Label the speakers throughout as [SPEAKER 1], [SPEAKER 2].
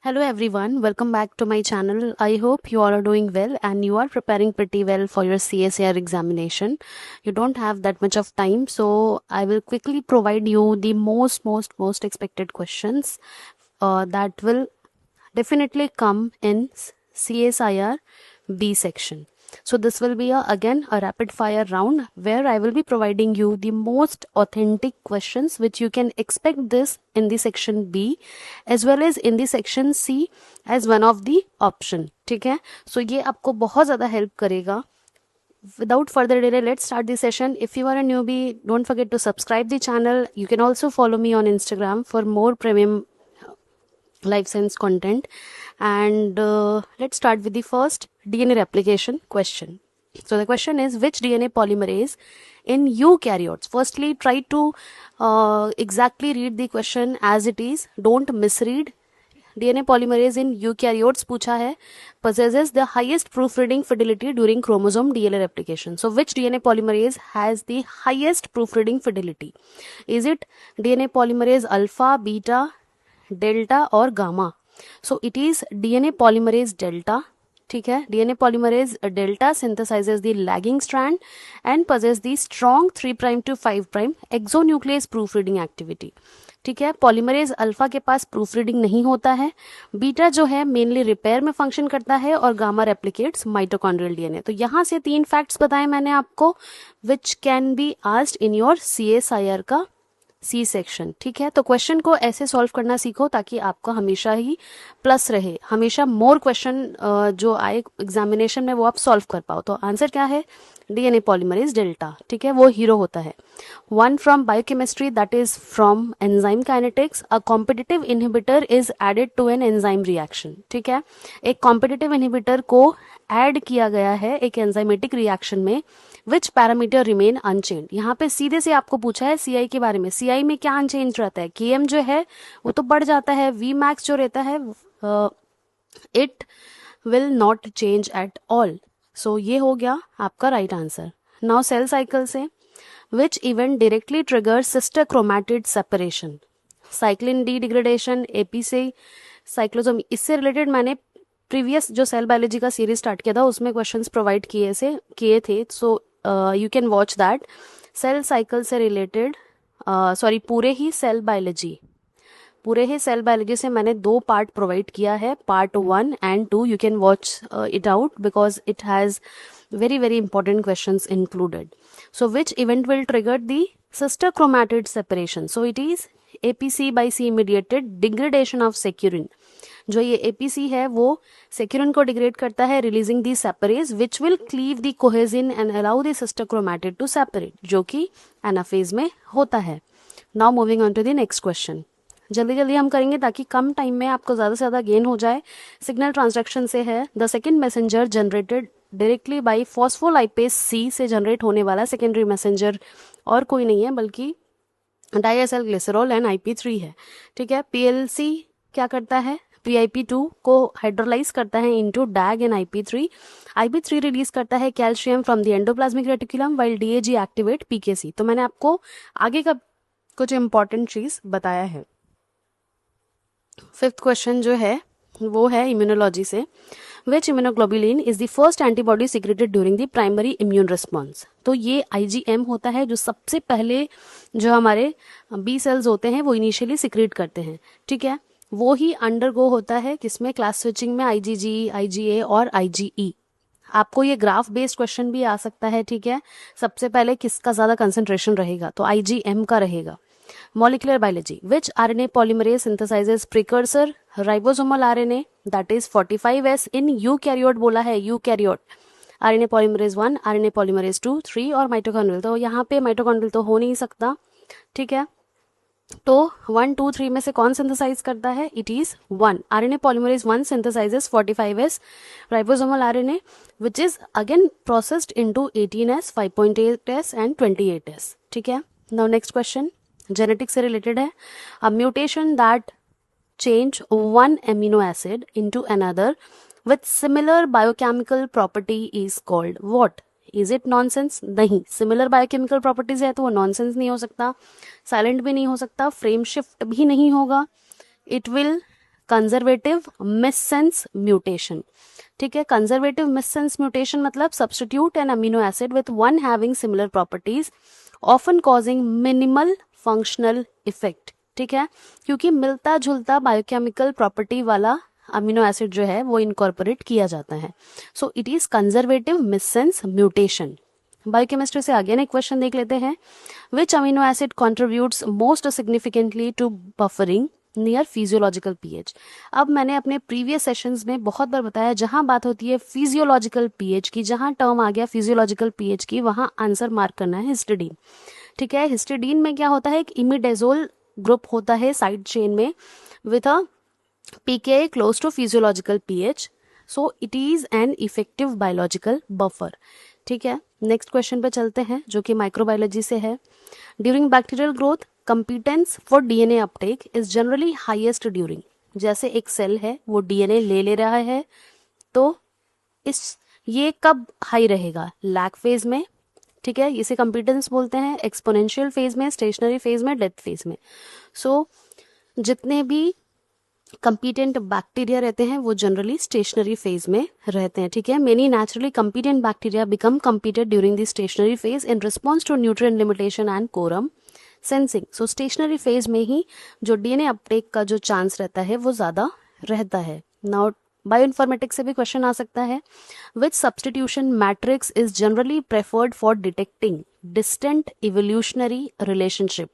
[SPEAKER 1] Hello everyone, welcome back to my channel. I hope you all are doing well and you are preparing pretty well for your CSIR examination. You don't have that much of time, so I will quickly provide you the most expected questions that will definitely come in CSIR B section. So this will be again a rapid fire round where I will be providing you the most authentic questions which you can expect this in the section B as well as in the section C as one of the option. ठीक है, so ये आपको बहुत ज़्यादा help करेगा. Without further delay, let's start the session. If you are a newbie, don't forget to subscribe the channel. You can also follow me on Instagram for more premium life science content. And let's start with the first DNA replication question. So the question is, which DNA polymerase in eukaryotes? Firstly, try to exactly read the question as it is. Don't misread. DNA polymerase in eukaryotes पूछा है, possesses the highest proofreading fidelity during chromosome DNA replication. So which DNA polymerase has the highest proofreading fidelity? Is it DNA polymerase alpha, beta, delta और gamma? So it is DNA polymerase delta. ठीक है, DNA polymerase delta synthesizes the lagging strand and possess the strong 3' to 5' exonuclease proofreading activity. ठीक है, polymerase alpha के पास proof reading नहीं होता है, beta जो है मेनली रिपेयर में फंक्शन करता है और गामा रेप्लिकेट्स माइटोकॉन्ड्रियल डीएनए. तो यहाँ से 3 फैक्ट्स बताए मैंने आपको which can be asked in your CSIR का सी सेक्शन. ठीक है, तो क्वेश्चन को ऐसे सॉल्व करना सीखो ताकि आपका हमेशा ही प्लस रहे, हमेशा मोर क्वेश्चन जो आए एग्जामिनेशन में वो आप सॉल्व कर पाओ. तो आंसर क्या है? DNA polymerase delta. ठीक है, वो हीरो होता है. 1 from biochemistry, that is from enzyme kinetics. A competitive inhibitor is added to an enzyme reaction. ठीक है, एक कॉम्पिटिटिव इनहिबिटर को ऐड किया गया है एक एंजाइमेटिक रिएक्शन में. Which parameter remain unchange. यहाँ पे सीधे से आपको पूछा है सीआई के बारे में. सीआई में क्या अनचेंज रहता है? केएम जो है वो तो बढ़ जाता है, वी मैक्स जो रहता है it will not change at all. So ये हो गया आपका right answer. Now cell cycle से, which event directly trigger sister chromatid separation? Cyclin D degradation, APC, cyclosome. इससे रिलेटेड मैंने प्रीवियस जो सेल बायोलॉजी का सीरीज स्टार्ट किया था उसमें क्वेश्चंस प्रोवाइड किए थे. So you can watch that. Cell cycle से रिलेटेड पूरे ही सेल बायोलॉजी से मैंने 2 पार्ट प्रोवाइड किया है, part 1 and 2. You can watch it out because it has very important questions included. So which event will trigger the sister chromatid separation? So it is APC by C mediated degradation of securin. जो ये APC है वो सेक्यूरिन को degrade करता है, releasing the separase which will cleave the cohesin and allow the sister chromatid to separate, जो कि anaphase में होता है. Now moving on to the next question. जल्दी हम करेंगे ताकि कम टाइम में आपको ज़्यादा से ज़्यादा गेन हो जाए. सिग्नल ट्रांसडक्शन से है. The second messenger generated directly by phospholipase C से जनरेट होने वाला सेकेंडरी मैसेंजर और कोई नहीं है बल्कि डाईएसाइल ग्लिसरॉल एंड IP3 है. ठीक है, PLC क्या करता है? PIP2 को हाइड्रोलाइज करता है into डैग and IP3. IP3 release करता है calcium from the endoplasmic reticulum while DAG activate PKC. तो मैंने आपको आगे का कुछ इंपॉर्टेंट चीज बताया है. 5th क्वेश्चन जो है वो है इम्यूनोलॉजी से. Which immunoglobulin is the first antibody secreted during the primary immune response? तो ये IgM होता है जो सबसे पहले जो हमारे बी सेल्स होते हैं वो इनिशियली सिक्रेट करते हैं. ठीक है, वो ही अंडरगो होता है किसमें? क्लास स्विचिंग में IgG, IgA और IgE. आपको ये ग्राफ बेस्ड क्वेश्चन भी आ सकता है. ठीक है, सबसे पहले किसका ज्यादा कंसंट्रेशन रहेगा? तो IgM का रहेगा. Molecular biology. Which RNA polymerase synthesizes precursor ribosomal RNA, that is 45S in eukaryote बोला है, eukaryote. RNA polymerase 1, RNA polymerase 2, 3 और माइटोकॉन्ड्रियल. तो यहाँ पे माइटोकॉन्ड्रियल तो हो नहीं सकता. ठीक है, तो 1, 2, 3 में से कौन सिंथेसाइज करता है? It is 1. RNA polymerase 1 synthesizes 45S ribosomal RNA which is again processed into 18S, 5.8S and 28S. ठीक है, now next question जेनेटिक्स से रिलेटेड है. A mutation that change one amino acid into another with similar biochemical property is called what? Is it nonsense? नहीं. Similar biochemical properties है तो वो nonsense नहीं हो सकता, साइलेंट भी नहीं हो सकता, फ्रेम शिफ्ट भी नहीं होगा. It will conservative missense mutation. ठीक है, कंजर्वेटिव मिससेंस म्यूटेशन मतलब substitute an amino acid with one having similar properties often causing minimal functional effect. ठीक है, क्योंकि मिलता जुलता बायोकेमिकल प्रॉपर्टी वाला अमीनो एसिड जो है वो इनकॉर्पोरेट किया जाता है। So it is conservative missense mutation. Biochemistry से आगे ना क्वेश्चन देख लेते हैं। Which amino acid contributes most significantly to buffering near physiological pH. अब मैंने अपने प्रीवियस सेशंस में बहुत बार बताया, जहां बात होती है फिजियोलॉजिकल पीएच की, जहां टर्म आ गया फिजियोलॉजिकल पीएच की, वहां आंसर मार्क करना है हिस्टिडीन। ठीक है, हिस्टिडीन में क्या होता है, एक इमिडाजोल ग्रुप होता है साइड चेन में with a pKa close to physiological pH, so it is an effective biological buffer। ठीक है, नेक्स्ट क्वेश्चन पे चलते हैं जो कि माइक्रोबायोलॉजी से है। During bacterial growth competence for DNA Uptake is generally highest during, जैसे एक सेल है वो डीएनए ले रहा है, तो ये कब हाई रहेगा, लैग फेज में। ठीक है, इसे कंपिटेंस बोलते हैं। एक्सपोनेंशियल फेज में, स्टेशनरी फेज में, डेथ फेज में। सो जितने भी कंपीटेंट बैक्टीरिया रहते हैं वो जनरली स्टेशनरी फेज में रहते हैं। ठीक है, many naturally competent bacteria become competed during the stationary phase in response to nutrient limitation and quorum sensing. So stationary phase में ही जो डीएनए अपटेक का जो चांस रहता है वो ज्यादा रहता है। नाउ बायोइन्फॉर्मेटिक्स से भी क्वेश्चन आ सकता है। Which substitution matrix is generally preferred for detecting distant evolutionary relationship?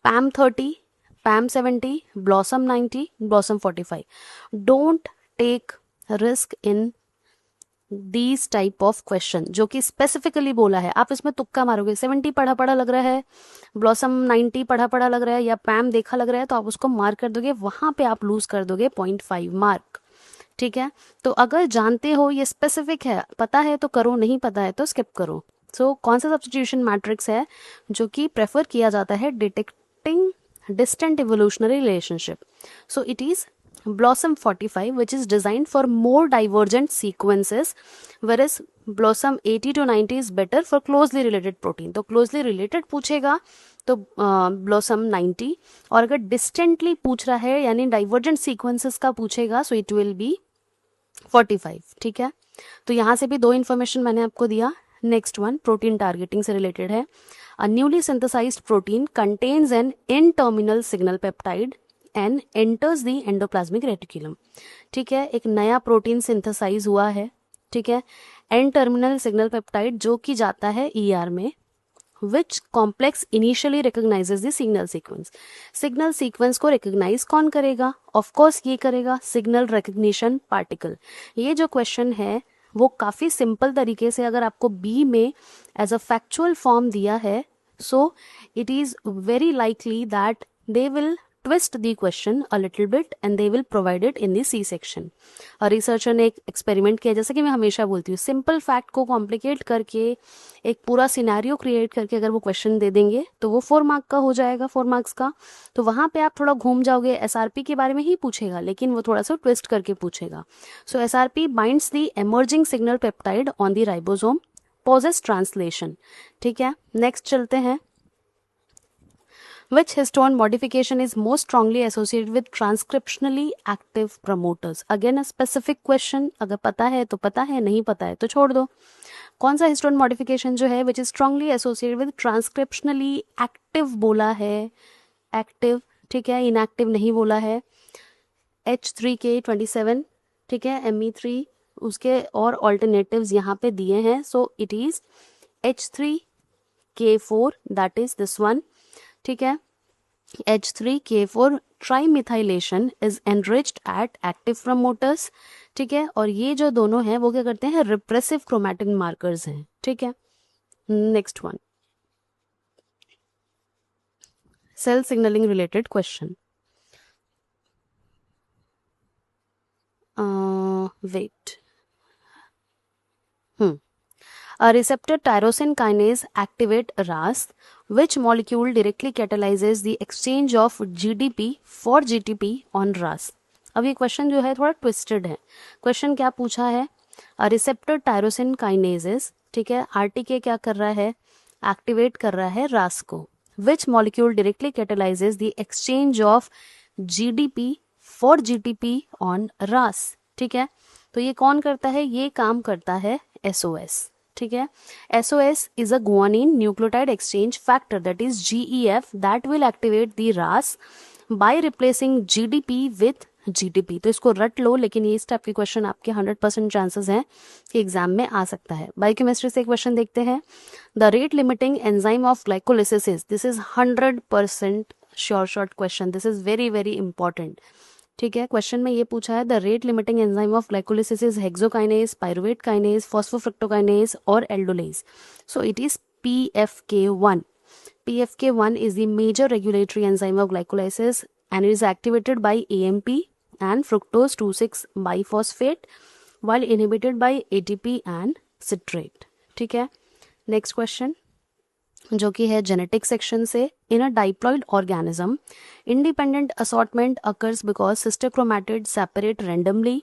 [SPEAKER 1] PAM 30, PAM 70, BLOSSOM 90, BLOSSOM 45। Don't take risk in these type of question जो कि स्पेसिफिकली बोला है। आप इसमें तुक्का मारोगे, 70 पढ़ा पढ़ा लग रहा है, ब्लॉसम 90 पढ़ा पढ़ा लग रहा है, या पैम देखा लग रहा है, तो आप उसको मार्क कर दोगे, वहां पे आप लूज कर दोगे 0.5 मार्क। ठीक है, तो अगर जानते हो ये स्पेसिफिक है, पता है तो करो, नहीं पता है तो स्किप करो। सो कौन सा सब्स्टिट्यूशन मैट्रिक्स है जो कि प्रेफर किया जाता है detecting distant evolutionary relationship? So it is BLOSSOM 45, which is designed for more divergent sequences, whereas BLOSSOM 80 to 90 is better for closely related protein। तो closely related पूछेगा तो BLOSSOM 90, और अगर distantly पूछ रहा है यानी divergent sequences का पूछेगा, so it will be 45। ठीक है, तो यहाँ से भी दो इन्फॉर्मेशन मैंने आपको दिया। नेक्स्ट वन प्रोटीन टारगेटिंग से रिलेटेड है। A newly synthesized protein contains an N-terminal signal peptide and enters the endoplasmic reticulum। ठीक है, एक नया प्रोटीन सिंथेसाइज हुआ है। ठीक है, N-terminal signal peptide जो कि जाता है ER में। Which complex initially recognizes the signal sequence? Signal sequence को रिकॉग्नाइज कौन करेगा? ऑफ कोर्स ये करेगा सिग्नल रिकग्निशन पार्टिकल। ये जो क्वेश्चन है वो काफ़ी सिंपल तरीके से अगर आपको बी में एज अ फैक्चुअल फॉर्म दिया है, so it is very likely that they will twist the question a little bit and they will provide it in the C section। और रिसर्चर ने एक एक्सपेरिमेंट किया, जैसे कि मैं हमेशा बोलती हूँ, सिंपल फैक्ट को कॉम्प्लिकेट करके एक पूरा सिनेरियो क्रिएट करके अगर वो क्वेश्चन दे देंगे तो वो 4 मार्क का हो जाएगा, 4 मार्क्स का। तो वहाँ पे आप थोड़ा घूम जाओगे, SRP के बारे में ही पूछेगा लेकिन वो थोड़ा सा ट्विस्ट करके पूछेगा। So SRP binds the emerging signal peptide on the ribosome, pauses translation. ठीक है, नेक्स्ट चलते हैं। Which histone modification is most strongly associated with transcriptionally active promoters? Again a specific question, अगर पता है तो पता है, नहीं पता है तो छोड़ दो। कौन सा हिस्टोन मॉडिफिकेशन जो है which is strongly associated with transcriptionally active बोला है, एक्टिव। ठीक है, इनएक्टिव नहीं बोला है। H3K27, ठीक है, Me3, उसके और ऑल्टरनेटिव्स यहाँ पे दिए हैं। So it is H3K4, that is this one. ठीक है, H3K4 trimethylation is enriched at active promoters. ठीक है, और ये जो दोनों हैं वो क्या करते हैं, रिप्रेसिव क्रोमैटिन मार्कर्स हैं। ठीक है, next one cell signalling related question. Wait, A receptor tyrosine kinase activate RAS, which molecule directly catalyzes the exchange of GDP for GTP on RAS? अब ये क्वेश्चन जो है थोड़ा ट्विस्टेड है। क्वेश्चन क्या पूछा है, A receptor tyrosine kinases, ठीक है, RTK क्या कर रहा है, एक्टिवेट कर रहा है RAS को। Which molecule directly catalyzes the exchange of GDP for GTP on रास। ठीक है, तो ये कौन करता है, ये काम करता है SOS। ठीक है, SOS is a guanine nucleotide exchange factor that is GEF that will activate the Ras by replacing GDP with GTP। तो इसको रट लो, लेकिन ये इस टाइप के क्वेश्चन आपके 100% चांसेस हैं कि एग्जाम में आ सकता है। बायोकेमिस्ट्री से क्वेश्चन देखते हैं। The rate limiting enzyme of glycolysis is, this is 100% sure short question, this is very very important. ठीक है, क्वेश्चन में ये पूछा है the rate limiting enzyme of glycolysis is hexokinase, pyruvate kinase, phosphofructokinase और aldolase. So it is PFK1. PFK1 is the major regulatory enzyme of glycolysis and it is activated by AMP and fructose 2,6 biphosphate while inhibited by ATP and citrate. ठीक है, next question जो कि है genetic section से। In a diploid organism independent assortment occurs because sister chromatid separate randomly,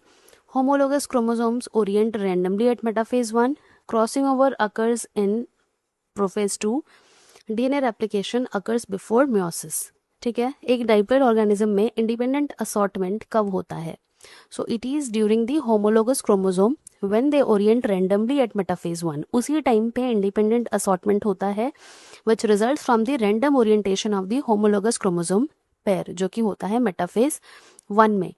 [SPEAKER 1] homologous chromosomes orient randomly at metaphase 1, crossing over occurs in prophase 2, DNA replication occurs before meiosis। ठीक है, एक diploid organism में independent assortment कब होता है? So it is during the homologous chromosome when they Orient randomly at metaphase 1। उसी time पे independent assortment होता है which result from the random orientation of the homologous chromosome pair, जो कि होता है मेटाफेज 1 में।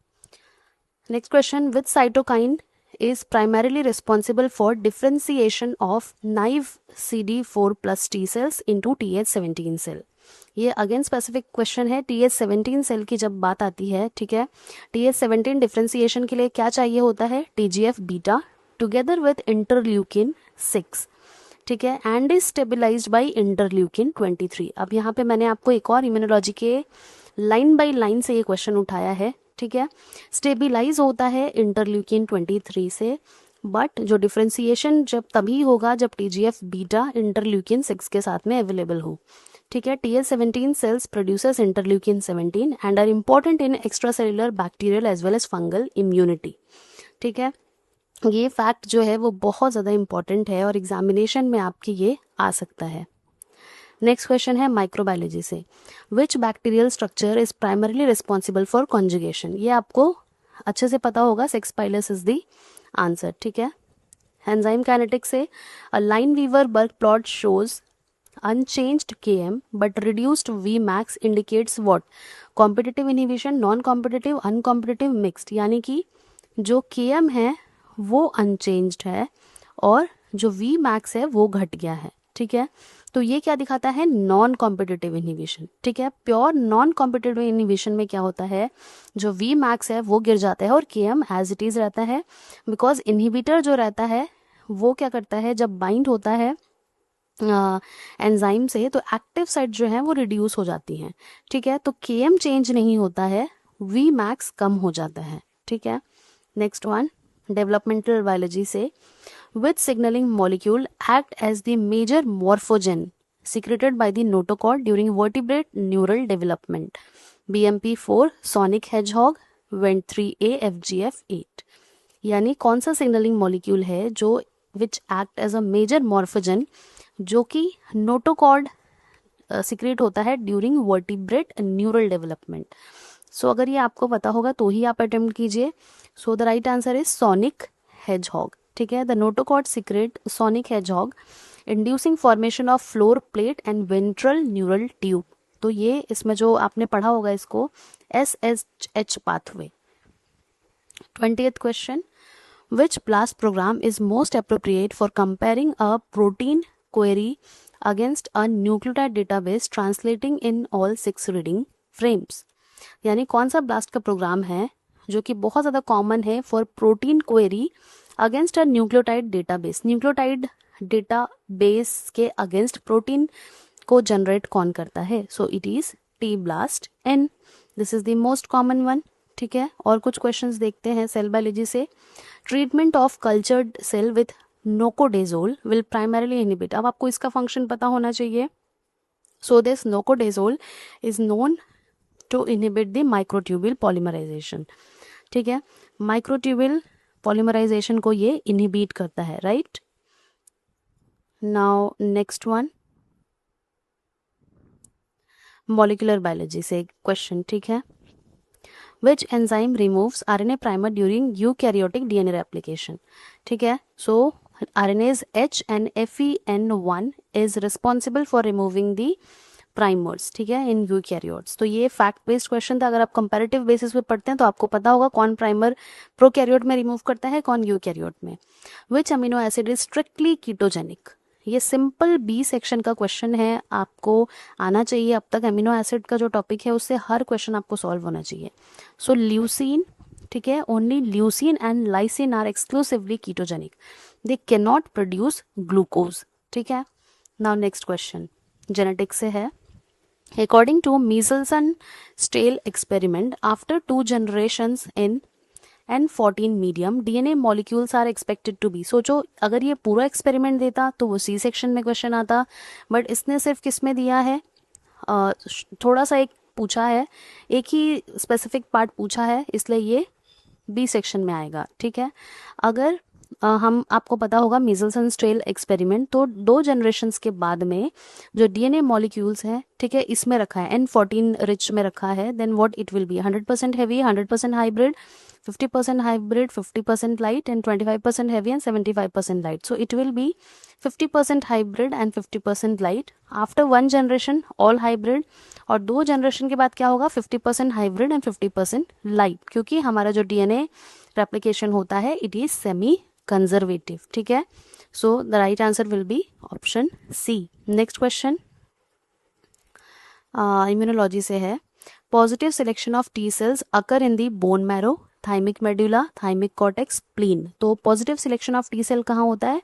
[SPEAKER 1] Next question, which cytokine is primarily responsible for differentiation of naive CD4 plus T cells into TH17 cell। ये again specific question है। TH17 cell की जब बात आती है, ठीक है, TH17 डिफ्रेंसिएशन के लिए क्या चाहिए होता है, TGF beta together with interleukin 6। ठीक है, and is stabilised by interleukin 23। अब यहाँ पे मैंने आपको एक और इम्यूनोलॉजी के लाइन बाय लाइन से ये क्वेश्चन उठाया है। ठीक है, स्टेबिलाइज होता है इंटरल्यूकिन 23 से, बट जो डिफ्रेंसिएशन जब तभी होगा जब TGF बीटा इंटरल्यूकिन 6 के साथ में अवेलेबल हो। ठीक है, TH17 cells produces interleukin 17 and are important in extra cellular bacterial as well as fungal immunity. ठीक है, ये फैक्ट जो है वो बहुत ज़्यादा इंपॉर्टेंट है और एग्जामिनेशन में आपके ये आ सकता है। नेक्स्ट क्वेश्चन है माइक्रोबायोलॉजी से। Which bacterial structure is primarily responsible for conjugation? ये आपको अच्छे से पता होगा, sex pilus is the answer. ठीक है, एंजाइम काइनेटिक्स से a Lineweaver Burk plot shows unchanged Km but reduced Vmax indicates what? Competitive inhibition, non competitive, uncompetitive, mixed। यानी कि जो Km है वो unchanged है और जो Vmax है वो घट गया है। ठीक है, तो ये क्या दिखाता है, नॉन कॉम्पिटिटिव इनहिबिशन। ठीक है, प्योर नॉन कॉम्पिटिटिव इनहिबिशन में क्या होता है, जो Vmax है वो गिर जाता है और Km एज इट इज रहता है, बिकॉज इनहिबिटर जो रहता है वो क्या करता है, जब बाइंड होता है एंजाइम से तो एक्टिव साइट जो है वो रिड्यूस हो जाती हैं। ठीक है, तो Km चेंज नहीं होता है, Vmax कम हो जाता है। ठीक है, नेक्स्ट वन डेवलपमेंटल बायोलॉजी से। Which signalling molecule act as the major morphogen secreted by the notochord during vertebrate neural development? BMP4, sonic hedgehog, Wnt3a, FGF8। यानी कौन सा सिग्नलिंग मॉलिक्यूल है जो which act as a major morphogen, जो कि notochord secrete होता है during vertebrate neural development. So अगर ये आपको पता होगा तो ही आप अटेम्प्ट कीजिए। So the right answer is sonic hedgehog. ठीक है, the notochord secrete sonic hedgehog inducing formation of floor plate and ventral neural tube. तो ये इसमें जो आपने पढ़ा होगा इसको SSH pathway. 20th question, which BLAST program is most appropriate for comparing a protein query against a nucleotide database translating in all 6 reading frames? यानी कौन सा BLAST का प्रोग्राम है जो कि बहुत ज़्यादा कॉमन है for protein query against a nucleotide database. Nucleotide database के अगेंस्ट प्रोटीन को जनरेट कौन करता है? So it is TBLAST-N। This is the most common one. ठीक है, और कुछ क्वेश्चंस देखते हैं सेल बायोलॉजी से। Treatment of cultured cell with nocodazole will primarily inhibit. अब आपको इसका फंक्शन पता होना चाहिए। So this nocodazole is known to inhibit the microtubule polymerization. ठीक है, माइक्रोट्यूब्यूल पॉलीमराइजेशन को ये इनहिबिट करता है, right. Now next one molecular biology से क्वेश्चन। ठीक है, which enzyme removes RNA primer during eukaryotic DNA replication. ठीक है, सो RNase H and FEN1 is responsible for removing the primers. ठीक है, इन यूकैरियोट्स. तो ये फैक्ट बेस्ड क्वेश्चन था. अगर आप कंपैरेटिव बेसिस पे पढ़ते हैं तो आपको पता होगा कौन प्राइमर प्रोकैरियोट में रिमूव करता है, कौन यूकैरियोट में. विच amino acid is strictly ketogenic. ये सिंपल बी सेक्शन का क्वेश्चन है, आपको आना चाहिए. अब तक अमीनो एसिड का जो टॉपिक है उससे हर क्वेश्चन आपको सॉल्व होना चाहिए. सो ल्यूसीन, ठीक है, only leucine and lysine are exclusively ketogenic. They can not produce glucose. ठीक है, नाउ नेक्स्ट क्वेश्चन जेनेटिक्स से है. According to Michelson-Stale experiment, after 2 generations in N14 medium, DNA molecules are expected to be. सोचो अगर ये पूरा experiment देता तो वो सी सेक्शन में क्वेश्चन आता, बट इसने सिर्फ किस में दिया है, थोड़ा सा एक पूछा है, एक ही स्पेसिफिक पार्ट पूछा है, इसलिए ये बी सेक्शन में आएगा. ठीक है, अगर हम आपको पता होगा मीजल्सन स्टेल एक्सपेरिमेंट, तो 2 जनरेशन्स के बाद में जो DNA मॉलिक्यूल्स हैं, ठीक है, इसमें रखा है N14 रिच में रखा है, then what it will be 100% heavy, 100% hybrid, 50% hybrid, 50% light and 25% heavy and 75% light. So it will be 50% hybrid and 50% light. After 1 generation all hybrid, और 2 जनरेशन के बाद क्या होगा, 50% हाइब्रिड एंड 50% लाइट, क्योंकि हमारा जो DNA रेप्लिकेशन होता है इट इज सेमी कंजर्वेटिव. ठीक है, so the right answer will be option C. Next question immunology से है. Positive selection of T cells occur in the bone marrow, thymic medulla, thymic cortex, spleen. तो positive selection of T cell कहाँ होता है,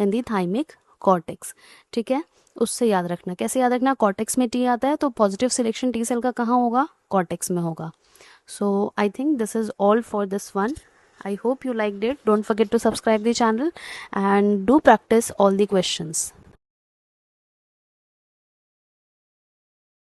[SPEAKER 1] इन दी thymic cortex. ठीक है, उससे याद रखना. कैसे याद रखना, कॉर्टेक्स में टी आता है तो पॉजिटिव सिलेक्शन टी सेल का कहाँ होगा, कॉर्टेक्स में होगा. So I think this is all for this one. I hope you liked it. Don't forget to subscribe the channel and do practice all the questions.